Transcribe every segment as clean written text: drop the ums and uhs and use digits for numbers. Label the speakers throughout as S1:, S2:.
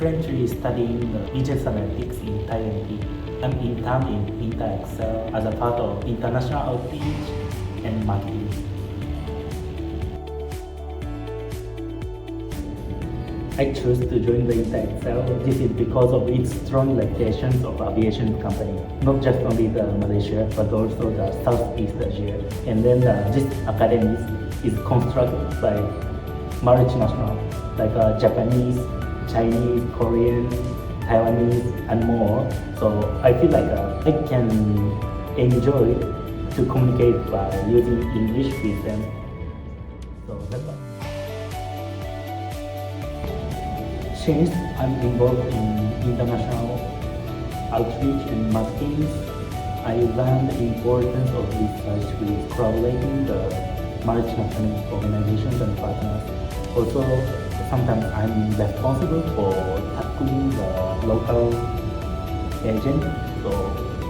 S1: currently studying business analytics in Thailand. I'm intern in InterExcel as a part of international outreach and marketing. I chose to join the InterExcel. This is because of its strong reputations of aviation company, not just only the Malaysia, but also the Southeast Asia. And then this academy is constructed by multinational, like Japanese, Chinese, Korean, Taiwanese, and more. So I feel like I can enjoy to communicate by using English with them. So that's all. Since I'm involved in international outreach and marketing, I learned the importance of research with collaborating the multinational organizations and partners. Also, sometimes I'm responsible for tackling the local agent, so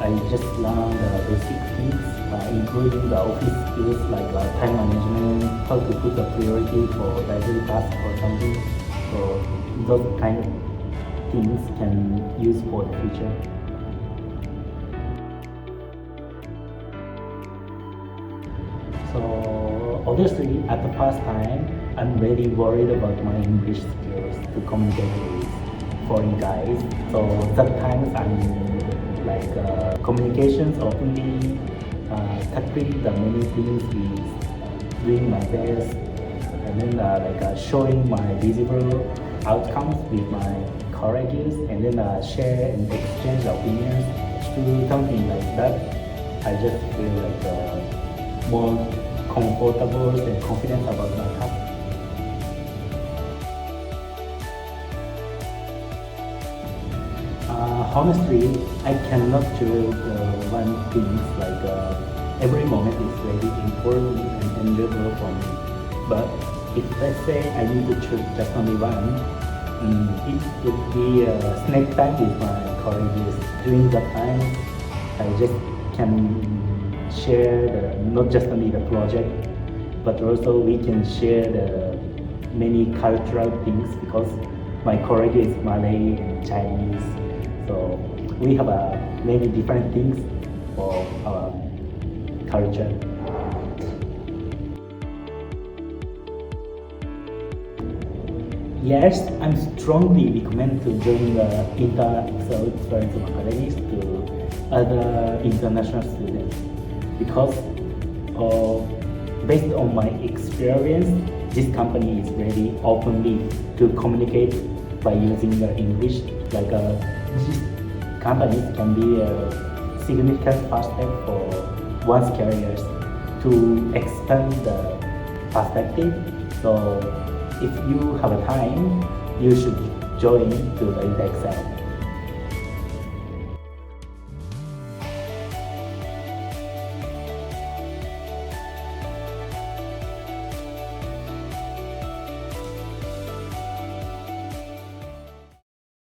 S1: I just learned the basic things, including the office skills like time management, how to put a priority for daily tasks or something. So those kind of things can use for the future. So obviously at the past time, I'm really worried about my English skills to communicate with foreign guys. So sometimes I'm like communications openly, tackling the many things with doing my best, and then showing my visible outcomes with my colleagues, and then share and exchange opinions through something like that. I just feel like more comfortable and confident about my task. Honestly, I cannot choose one thing, like every moment is very important and enjoyable for me. But if let's say I need to choose just only one, it would be snack time with my colleagues. During that time, I just can share not just only the project, but also we can share the many cultural things because my colleague is Malay and Chinese. So we have many different things for our culture. Yes, I'm strongly recommend to join the InterExcel Tourism Academies to other international students because based on my experience, this company is very openly to communicate by using English. Like these companies can be a significant first step for one's careers to expand the perspective. So if you have a time, you should join to the InterExcel.